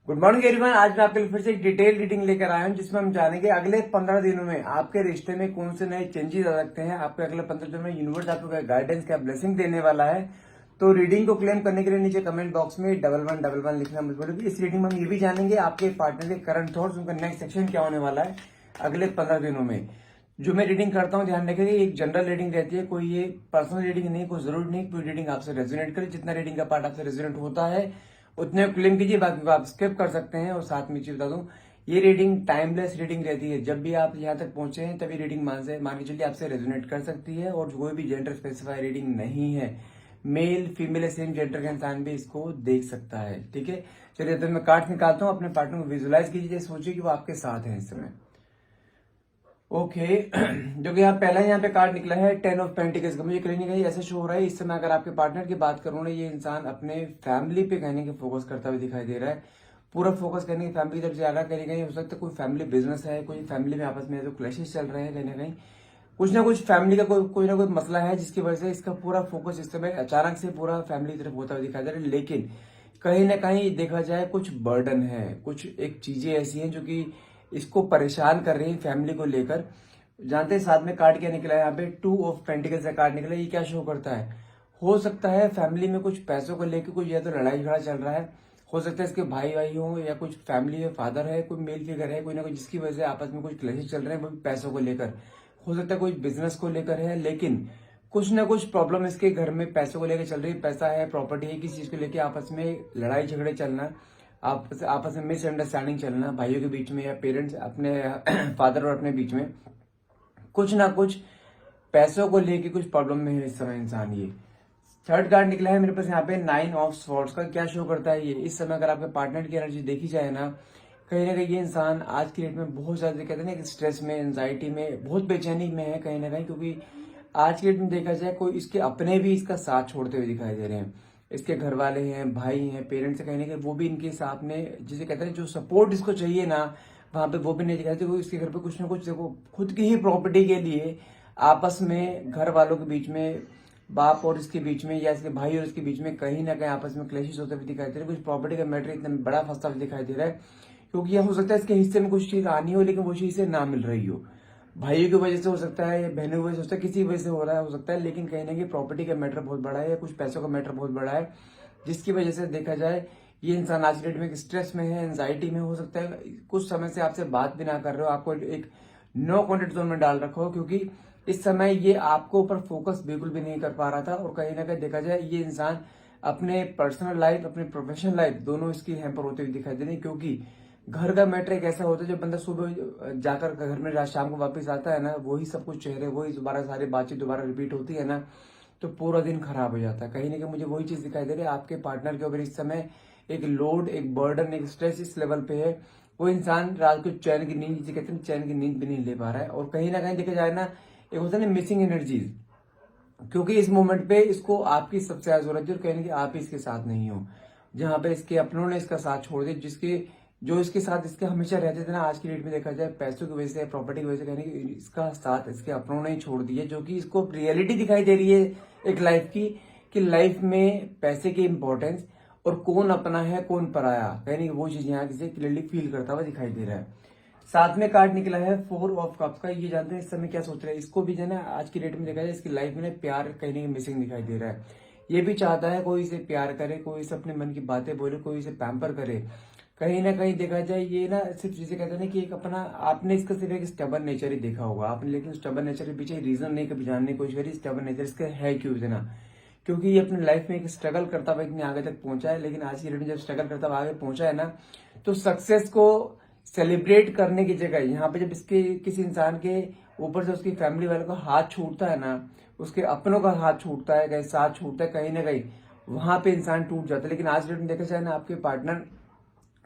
Good morning everyone. आज मैं आपके लिए फिर से एक डिटेल रीडिंग लेकर आया हूं जिसमें हम जानेंगे अगले 15 दिनों में आपके रिश्ते में कौन से नए चेंजेस आ सकते हैं। आपके अगले 15 दिनों में यूनिवर्स आपको गाइडेंस क्या ब्लेसिंग देने वाला है। तो रीडिंग को क्लेम करने के लिए नीचे कमेंट बॉक्स में 1111 लिखना मत भूलिए। इस रीडिंग में हम ये भी जानेंगे आपके पार्टनर के करंट थॉट्स, उनका नेक्स्ट सेक्शन क्या होने वाला है अगले 15 दिनों में। जो मैं रीडिंग करता हूँ ध्यान रखिए, एक जनरल रीडिंग रहती है, कोई ये पर्सनल रीडिंग नहीं, कोई जरूरी नहीं कोई रीडिंग आपसे रेजोनेट करे। जितना रीडिंग का पार्ट आपसे रेजोनेट होता है उतने क्लेम कीजिए, बाकी को आप स्किप कर सकते हैं। और साथ में चीज बता दूं, ये रीडिंग टाइमलेस रीडिंग रहती है। जब भी आप यहाँ तक पहुंचे हैं तभी रीडिंग मान के चलिए आपसे रेजोनेट कर सकती है। और कोई भी जेंडर स्पेसिफाई रीडिंग नहीं है, मेल फीमेल या सेम जेंडर का इंसान भी इसको देख सकता है। ठीक है, चलिए तो मैं कार्ड निकालता हूँ। अपने पार्टनर को विजुलाइज कीजिए, सोचिए कि वो आपके साथ है इस समय। ओके जो कि यहाँ पे कार्ड निकला है 10 ऑफ पेंटिकल्स का। मुझे कहीं ना कहीं ऐसा शो हो रहा है इस समय, अगर आपके पार्टनर की बात करूं ना, ये इंसान अपने फैमिली पे कहने के फोकस करता हुआ दिखाई दे रहा है। पूरा फोकस कहने की फैमिली की तरफ जा रहा है। कहीं ना कहीं हो सकता है कोई फैमिली बिजनेस है, कोई फैमिली में आपस में जो क्लैशेस चल रहे हैं, कहीं ना कुछ फैमिली का कोई ना कोई मसला है जिसकी वजह से इसका पूरा फोकस इस समय अचानक से पूरा फैमिली की तरफ होता हुआ दिखाई दे रहा है। लेकिन कहीं ना कहीं देखा जाए कुछ बर्डन है, कुछ एक चीजें ऐसी हैं जो कि इसको परेशान कर रही है फैमिली को लेकर। जानते हैं साथ में कार्ड क्या निकला है यहाँ पे, 2 ऑफ पेंटिकल्स का कार्ड निकला है। ये क्या शो करता है, हो सकता है फैमिली में कुछ पैसों को लेकर कुछ या तो लड़ाई झगड़ा चल रहा है। हो सकता है इसके भाई भाई हो या कुछ फैमिली में फादर है, कोई मेल फिगर है, कोई ना कोई जिसकी वजह से आपस में कुछ क्लैशेस चल रहे हैं, वो भी पैसों को लेकर। हो सकता है कोई बिजनेस को लेकर है, लेकिन कुछ ना कुछ प्रॉब्लम इसके घर में पैसों को लेकर चल रही है। पैसा है, प्रॉपर्टी है, किसी चीज को लेकर आपस में लड़ाई झगड़े चलना, आपस में मिसअंडरस्टैंडिंग चलना भाइयों के बीच में या पेरेंट्स अपने फादर और अपने बीच में। कुछ ना कुछ पैसों को लेके कुछ प्रॉब्लम में है इस समय इंसान। ये थर्ड कार्ड निकला है मेरे पास यहाँ पे 9 ऑफ स्वॉर्ड्स का। क्या शो करता है ये, इस समय अगर आपके पार्टनर की एनर्जी देखी जाए ना कहीं ये इंसान आज की डेट में बहुत ज्यादा कहते हैं ना स्ट्रेस में, एंजाइटी में, बहुत बेचैनी में है कहीं ना कहीं। क्योंकि आज की डेट में देखा जाए कोई इसके अपने भी इसका साथ छोड़ते हुए दिखाई दे रहे हैं। इसके घर वाले हैं, भाई हैं, पेरेंट्स कहीं ना कहीं वो भी इनके साथ में, जिसे कहते हैं जो सपोर्ट इसको चाहिए ना वहां पे वो भी नहीं दिखाते। वो इसके घर पे कुछ ना कुछ देखो खुद की ही प्रॉपर्टी के लिए आपस में घर वालों के बीच में, बाप और इसके बीच में या इसके भाई और इसके बीच में कहीं ना कहीं आपस में क्लेशिश होते हुए दिखाई दे रहे हैं। कुछ प्रॉपर्टी का मैटर इतना बड़ा फंसता हुआ दिखाई दे रहा है। क्योंकि यह हो सकता है इसके हिस्से में कुछ चीज आनी हो लेकिन वो चीज से ना मिल रही हो। भाइयों की वजह से हो सकता है या बहनों की वजह से हो सकता है, किसी वजह से हो रहा है हो सकता है। लेकिन कहीं ना कहीं प्रॉपर्टी का मैटर बहुत बड़ा है या कुछ पैसों का मैटर बहुत बड़ा है, जिसकी वजह से देखा जाए ये इंसान आज की डेट में स्ट्रेस में है, एंजाइटी में। हो सकता है कुछ समय से आपसे बात भी ना कर रहे हो, आपको एक नो कॉन्टेक्ट जोन में डाल रखा हो, क्योंकि इस समय ये आपको ऊपर फोकस बिल्कुल भी नहीं कर पा रहा था। और कहीं ना कहीं देखा जाए ये इंसान अपने पर्सनल लाइफ, अपने प्रोफेशनल लाइफ दोनों इसकी हैम्पर होते हुए दिखाई दे रही है। क्योंकि घर का मैटर एक ऐसा होता है जब बंदा सुबह जाकर घर में शाम को वापस आता है ना, वही सब कुछ चेहरे, वही दोबारा सारी बातचीत दोबारा रिपीट होती है ना, तो पूरा दिन खराब हो जाता है। कहीं ना कहीं मुझे वही चीज दिखाई दे रही है आपके पार्टनर के ऊपर इस समय एक लोड, एक बर्डन, एक स्ट्रेस इस लेवल पे है। वो इंसान रात को चैन की नींद, जिसे कहते हैं चैन की नींद भी नहीं ले पा रहा है। और कहीं ना कहीं देखा जाए ना, एक होता है ना मिसिंग एनर्जीज, क्योंकि इस मोमेंट पे इसको आपकी सबसे ज्यादा जरूरत है और कहीं ना कहीं आप ही इसके साथ नहीं हो। जहां पे इसके अपनों ने इसका साथ छोड़ दिया, जिसके जो इसके साथ इसके हमेशा रहते थे ना, आज की डेट में देखा जाए पैसों की वजह से, प्रॉपर्टी की वजह से, कहने की इसका साथ इसके अपनों ने ही छोड़ दिया। जो कि इसको रियलिटी दिखाई दे रही है एक लाइफ की, कि लाइफ में पैसे की इंपॉर्टेंस और कौन अपना है कौन पराया, कहीं वो चीज यहाँ किसी क्लियरली फील करता हुआ दिखाई दे रहा है। साथ में कार्ड निकला है 4 ऑफ कप्स का। ये जानते हैं इस समय क्या सोच रहे हैं, इसको भी जो है ना आज की डेट में देखा जाए इसकी लाइफ में प्यार कहीं ना कहीं मिसिंग दिखाई दे रहा है। ये भी चाहता है कोई इसे प्यार करे, कोई इसे अपने मन की बातें बोले, कोई इसे पैम्पर करे। कहीं ना कहीं देखा जाए ये ना सिर्फ जिसे कहते हैं ना कि एक अपना, आपने इसका सिर्फ एक स्टबन नेचर ही देखा होगा आपने, लेकिन स्टबन नेचर के पीछे रीजन नहीं कभी जानने की कोशिश करी स्टबन नेचर इसका है क्यों इतना। क्योंकि ये अपनी लाइफ में एक स्ट्रगल करता हुआ इतने आगे तक पहुंचा है। लेकिन आज की डेट में जब स्ट्रगल करता हुआ आगे पहुंचा है ना, तो सक्सेस को सेलिब्रेट करने की जगह यहाँ पे जब इसके किसी इंसान के ऊपर से उसकी फैमिली वाले को हाथ छूटता है ना, उसके अपनों का हाथ छूटता है, कहीं साथ छूटता है, कहीं ना कहीं वहां पे इंसान टूट जाता है। लेकिन आज डेट में देखा जाए ना, आपके पार्टनर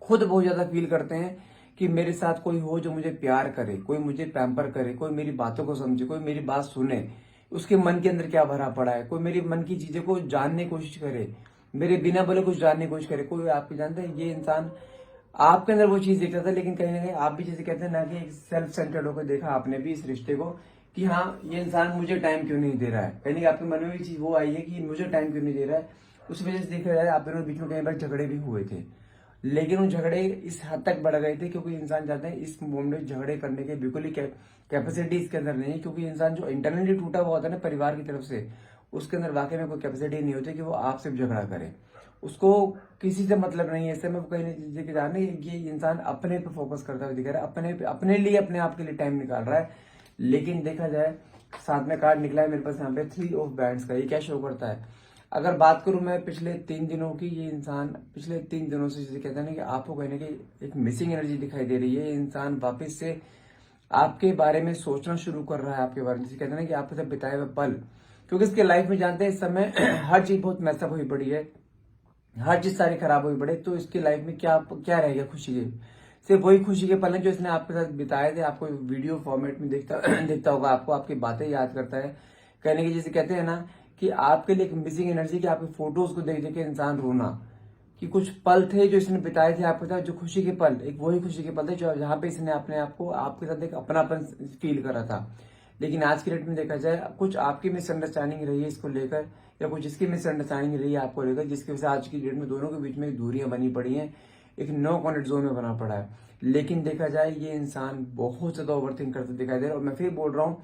खुद बहुत ज्यादा फील करते हैं कि मेरे साथ कोई हो जो मुझे प्यार करे, कोई मुझे पैम्पर करे, कोई मेरी बातों को समझे, कोई मेरी बात सुने, उसके मन के अंदर क्या भरा पड़ा है, कोई मेरी मन की चीजें को जानने की कोशिश करे, मेरे बिना बोले कुछ जानने की कोशिश करे। कोई आपके जानते हैं ये इंसान आपके अंदर वो चीज देखता था। लेकिन कहीं ना कहीं आप भी जैसे कहते हैं ना कि सेल्फ सेंटर्ड होकर देखा आपने भी इस रिश्ते को कि हाँ ये इंसान मुझे टाइम क्यों नहीं दे रहा है। कहीं आपके मन में भी चीज वो आई है कि मुझे टाइम क्यों नहीं दे रहा है। उस वजह से देखा जाए आप दोनों के बीच में कई बार झगड़े भी हुए थे। लेकिन वो झगड़े इस हद तक बढ़ गए थे क्योंकि इंसान चाहते हैं इस मोमेंट में झगड़े करने के बिल्कुल ही कैपेसिटी इसके अंदर नहीं है, क्योंकि इंसान जो इंटरनली टूटा हुआ होता है ना परिवार की तरफ से, उसके अंदर वाकई में कोई कैपेसिटी नहीं होती कि वो आपसे झगड़ा करे। उसको किसी से मतलब नहीं है। ऐसे में कहीं नहीं जाने ये इंसान अपने पे फोकस करता हुआ दिख रहा है, अपने लिए अपने आप के लिए टाइम निकाल रहा है। लेकिन देखा जाए साथ में कार्ड निकला है मेरे पास यहाँ पे 3 ऑफ बैंड्स का। ये क्या शो करता है? अगर बात करूं मैं पिछले 3 दिनों की, ये इंसान पिछले 3 दिनों से जैसे कहते हैं ना कि आपको कहने की एक मिसिंग एनर्जी दिखाई दे रही है। ये इंसान वापस से आपके बारे में सोचना शुरू कर रहा है, आपके बारे में, जैसे कहते हैं ना कि आपके साथ बिताए हुए पल, क्योंकि इसके लाइफ में जानते हैं इस समय हर चीज बहुत मैसअप हुई पड़ी है, हर चीज सारी खराब हुई पड़े। तो इसकी लाइफ में क्या क्या रह गया खुशी के? सिर्फ वही खुशी के पल हैं जो इसने आपके साथ बिताए थे। आपको वीडियो फॉर्मेट में देखता होगा, आपको आपकी बातें याद करता है। कहने की जैसे कहते हैं ना कि आपके लिए एक मिसिंग एनर्जी, कि आपके फोटोज को देख देख के इंसान रोना, कि कुछ पल थे जो इसने बिताए थे आपके साथ, जो खुशी के पल, एक वही खुशी के पल थे जो जहां पे इसने अपने आप को आपके साथ एक अपनापन फील करा था। लेकिन आज की डेट में देखा जाए कुछ आपकी मिसअंडरस्टैंडिंग रही है इसको लेकर, या कुछ इसकी मिसअंडरस्टैंडिंग रही है आपको लेकर, जिसकी वजह से आज की डेट में दोनों के बीच में दूरियां बनी पड़ी हैं, एक नो कॉन्टेक्ट जोन में बना पड़ा है। लेकिन देखा जाए ये इंसान बहुत ज्यादा ओवरथिंक करते दिखाई दे रहा है। और मैं फिर बोल रहा हूँ,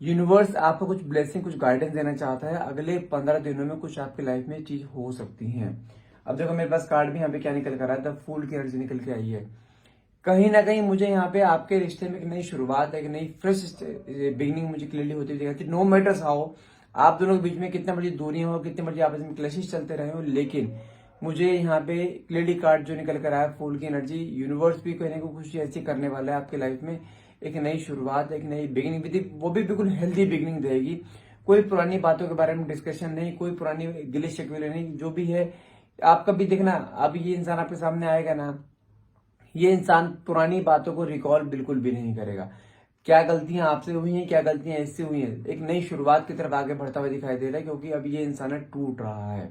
यूनिवर्स आपको कुछ ब्लेसिंग, कुछ गाइडेंस देना चाहता है। अगले 15 दिनों में कुछ आपकी लाइफ में चीज हो सकती है। अब देखो मेरे पास कार्ड भी यहाँ पे क्या निकल कर रहा है, द फूल की एनर्जी निकल के आई है। कहीं ना कहीं मुझे यहाँ पे आपके रिश्ते में एक नई शुरुआत है, एक नई फ्रेश बिगिनिंग मुझे क्लियरली होती हुई दिखाई। नो मैटर्स हाउ आप दोनों के बीच में कितना मर्जी दूरियां हो, कितने मर्जी आपस में क्लैशेस चलते रहे हो, लेकिन मुझे यहाँ पे क्लियरली कार्ड जो निकल कर आया फूल की एनर्जी, यूनिवर्स भी कहने को खुशी ऐसी करने वाला है आपकी लाइफ में। एक नई शुरुआत, एक नई बिगिनिंग भी, वो भी बिल्कुल हेल्दी बिगिनिंग रहेगी। कोई पुरानी बातों के बारे में डिस्कशन नहीं, कोई पुरानी गिले शिकवे नहीं, जो भी है आपका भी देखना। अब ये इंसान आपके सामने आएगा ना, ये इंसान पुरानी बातों को रिकॉल बिल्कुल भी नहीं करेगा। क्या गलतियां आपसे हुई हैं, क्या गलतियां इससे हुई हैं, एक नई शुरुआत की तरफ आगे बढ़ता हुआ दिखाई दे रहा है, क्योंकि अब ये इंसान टूट रहा है।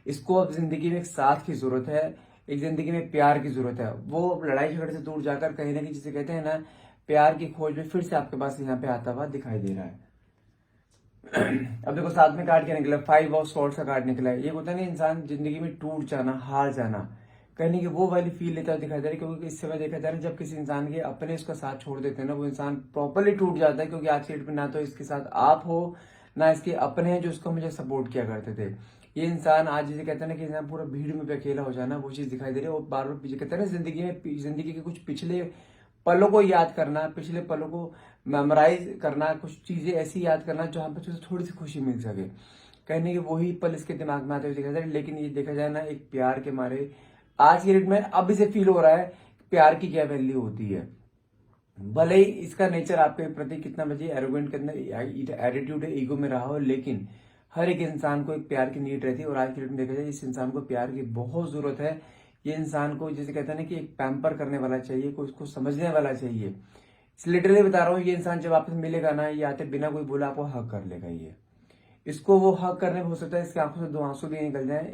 इसको अब जिंदगी में एक साथ की जरूरत है, एक जिंदगी में प्यार की जरूरत है। वो अब लड़ाई झगड़े से दूर जाकर कहीं ना कहीं जिसे कहते हैं ना प्यार की खोज में फिर से आपके पास यहाँ पे आता हुआ दिखाई दे रहा है। अब देखो साथ में कार्ड क्या निकला, 5 ऑफ स्वॉर्ड्स का कार्ड निकला है। ये होता है ना इंसान जिंदगी में टूट जाना, हार जाना, कहने की वो वाली फील लेता दिखाई दे रहा है। क्योंकि इस समय देखा जा रहा है जब किसी इंसान के अपने उसका साथ छोड़ देते हैं ना, वो इंसान प्रॉपरली टूट जाता है। क्योंकि आज की डेट में ना तो इसके साथ आप हो, ना इसके अपने हैं जो उसको मुझे सपोर्ट किया करते थे। ये इंसान आज जिसे कहते हैं ना कि इंसान पूरा भीड़ में भी अकेला हो जाना, वो चीज दिखाई दे रही है। और बार बार पीछे कहते हैं ना जिंदगी के कुछ पिछले पलों को याद करना, पिछले पलों को मेमोराइज करना, कुछ चीजें ऐसी याद करना जहां पर तुझे थोड़ी सी खुशी मिल सके। कहने के वही पल इसके दिमाग में आते हुए दिखा जाए। लेकिन ये देखा जाए ना एक प्यार के मारे आज की डेट में अब इसे फील हो रहा है प्यार की क्या वैल्यू होती है। भले ही इसका नेचर आपके प्रति कितना बजे एरोगेंट, कितना एटीट्यूड है, ईगो में रहा हो, लेकिन हर एक इंसान को एक प्यार की नीड रहती है। और आज की डेट में देखा जाए इस इंसान को प्यार की बहुत जरूरत है। ये इंसान को जैसे कहते हैं ना कि एक पैम्पर करने वाला चाहिए, कोई उसको समझने वाला चाहिए। लिटरली बता रहा हूँ, ये इंसान जब आपसे मिलेगा ना, ये आते बिना कोई बोला आपको हक कर लेगा। ये इसको वो हक करने में हो सकता है इसकी आंखों से 2 आंसू भी निकल जाए।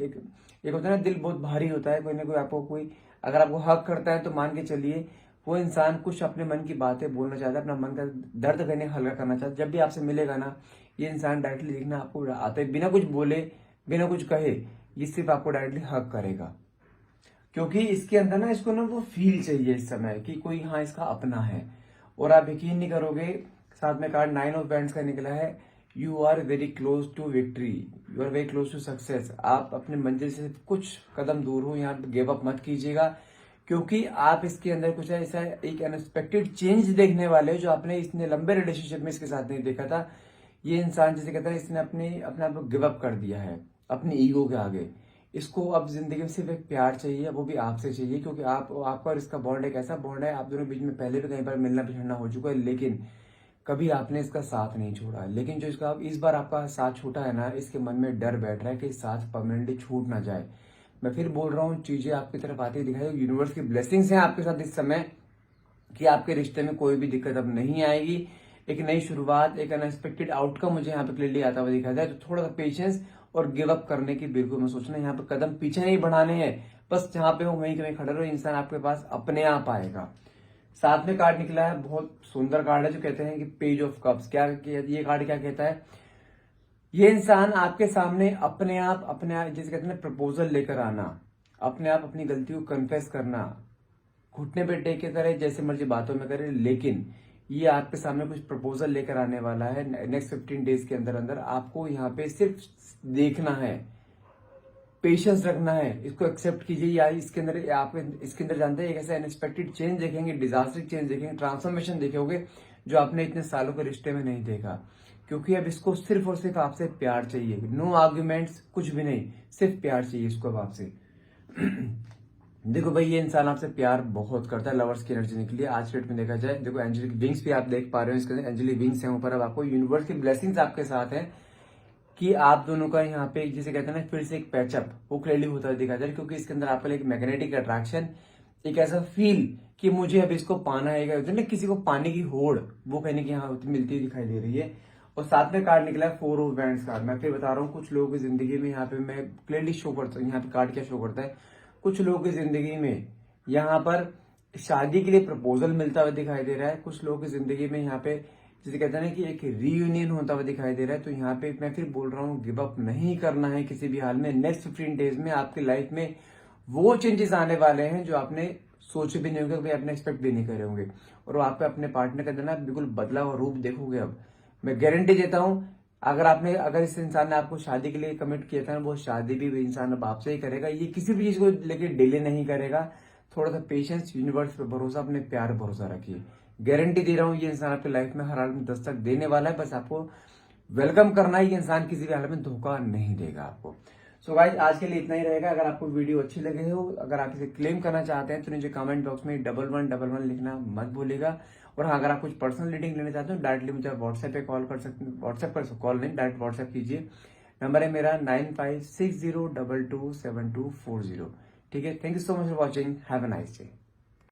एक होता है ना दिल बहुत भारी होता है, कोई ना कोई आपको कोई अगर आपको हक करता है तो मान के चलिए वो इंसान कुछ अपने मन की बातें बोलना चाहता है, अपना मन का दर्द कहने हल्का करना चाहता है। जब भी आपसे मिलेगा ना, ये इंसान डायरेक्टली देखना आपको आता है, बिना कुछ बोले, बिना कुछ कहे, ये सिर्फ आपको डायरेक्टली हक करेगा। क्योंकि इसके अंदर ना इसको ना वो फील चाहिए इस समय कि कोई हाँ इसका अपना है। और आप यकीन नहीं करोगे, साथ में कार्ड 9 ऑफ बैंड्स का निकला है। You are very close to victory, you are very close to success. आप अपने मंजिल से कुछ कदम दूर हो, यहाँ गिव अप मत कीजिएगा, क्योंकि आप इसके अंदर कुछ ऐसा एक अनएक्सपेक्टेड चेंज देखने वाले हो जो आपने इतने लंबे रिलेशनशिप में इसके साथ नहीं देखा था। ये इंसान जैसे कहता है इसने अपने आप को गिव अप कर दिया है अपनी ईगो के आगे। इसको अब जिंदगी में सिर्फ एक प्यार चाहिए, वो भी आपसे चाहिए। क्योंकि आपका और इसका बॉन्ड एक ऐसा बॉन्ड है, आप दोनों बीच में पहले भी कई बार मिलना बिछड़ना हो चुका है, लेकिन कभी आपने इसका साथ नहीं छोड़ा। लेकिन जो इसका इस बार आपका साथ छूटा है ना, इसके मन में डर बैठ रहा है कि साथ परमानेंटली छूट ना जाए। मैं फिर बोल रहा हूँ, चीजें आपकी तरफ आती दिखाई, यूनिवर्स की ब्लेसिंग्स हैं आपके साथ इस समय, कि आपके रिश्ते में कोई भी दिक्कत अब नहीं आएगी। एक नई शुरुआत, एक अनएक्सपेक्टेड आउटकम मुझे यहाँ पे क्लियरली आता हुआ दिखाई है। तो थोड़ा सा पेशेंस और गिव अप करने की बिल्कुल मैं सोचना, यहाँ पे कदम पीछे नहीं बढ़ाने हैं, बस जहां पे हो वहीं कहीं खड़े रहो, इंसान आपके पास अपने आप आएगा। साथ में कार्ड निकला है, बहुत सुंदर कार्ड है, जो कहते हैं कि पेज ऑफ कप्स। क्या ये कार्ड क्या कहता है? ये इंसान आपके सामने अपने आप जैसे कहते हैं प्रपोजल लेकर आना, अपने आप अपनी गलती को कन्फेस करना, घुटने पे टेक के करे, जैसे मर्जी बातों में करे, लेकिन ये आपके सामने कुछ प्रपोजल लेकर आने वाला है नेक्स्ट 15 डेज के अंदर अंदर। आपको यहाँ पे सिर्फ देखना है, पेशेंस रखना है, इसको एक्सेप्ट कीजिए। या इसके अंदर आप इसके अंदर जानते हैं एक ऐसा अनएक्सपेक्टेड चेंज देखेंगे, डिजास्टर चेंज देखेंगे, ट्रांसफॉर्मेशन देखेंगे जो आपने इतने सालों के रिश्ते में नहीं देखा। क्योंकि अब इसको सिर्फ और सिर्फ आपसे प्यार चाहिए, नो आर्ग्यूमेंट्स, कुछ भी नहीं, सिर्फ प्यार चाहिए इसको अब आपसे। देखो भाई, ये इंसान आपसे प्यार बहुत करता है, लवर्स की एनर्जी निकली है आज के डेट में देखा जाए। देखो एंजेलिक विंग्स भी आप देख पा रहे हो, इसके अंदर एंजेलिक विंग्स हैं ऊपर। अब आपको यूनिवर्स की ब्लेसिंग्स आपके साथ है कि आप दोनों का यहाँ पे जिसे कहते हैं ना फिर से एक पैचअप वो क्लियरली होता है दिखा जाए। क्योंकि इसके अंदर आपके लिए एक मैग्नेटिक अट्रैक्शन, एक ऐसा फील कि मुझे अब इसको पाना है, किसी को पाने की होड़, वो कहने की यहाँ मिलती हुई दिखाई दे रही है। और साथ में कार्ड निकला है 4 ऑफ वैंड्स कार्ड। मैं फिर बता रहा हूँ, कुछ लोगों की जिंदगी में यहाँ पे मैं क्लियरली शो करता हूँ, यहाँ पे कार्ड क्या शो करता है, कुछ लोगों की जिंदगी में यहाँ पर शादी के लिए प्रपोजल मिलता हुआ दिखाई दे रहा है। कुछ लोगों की जिंदगी में यहाँ पे जिसे कहते हैं ना कि एक रीयूनियन होता हुआ दिखाई दे रहा है। तो यहाँ पे मैं फिर बोल रहा हूँ, गिव अप नहीं करना है किसी भी हाल में। नेक्स्ट 15 डेज में आपकी लाइफ में वो चेंजेस आने वाले हैं जो आपने सोचे भी नहीं होंगे, कभी आपने एक्सपेक्ट भी नहीं करे होंगे। और आप अपने पार्टनर के अंदर ना बिल्कुल बदला हुआ रूप देखोगे। अब मैं गारंटी देता हूँ, अगर इस इंसान ने आपको शादी के लिए कमिट किया था ना, वो शादी भी इंसान अब आपसे ही करेगा। ये किसी भी चीज को लेके डिले नहीं करेगा। थोड़ा सा पेशेंस, यूनिवर्स पे भरोसा, अपने प्यार पे भरोसा रखिए। गारंटी दे रहा हूँ, ये इंसान आपकी लाइफ में हर हाल में दस्तक देने वाला है। बस आपको वेलकम करना है। ये इंसान किसी भी हाल में धोखा नहीं देगा आपको। सो गाइस, आज के लिए इतना ही रहेगा। अगर आपको वीडियो अच्छी लगे हो, अगर आप इसे क्लेम करना चाहते हैं तो नीचे कमेंट बॉक्स में 1111 लिखना मत भूलिएगा। और हाँ, अगर आप कुछ पर्सनल रीडिंग लेना चाहते हो, डायरेक्टली मुझे व्हाट्सएप पे कॉल कर सकते हैं। व्हाट्सएप पर कॉल नहीं, डायरेक्ट व्हाट्सएप कीजिए। नंबर है मेरा 9560227240। ठीक है, thank you so much for watching, have a nice day.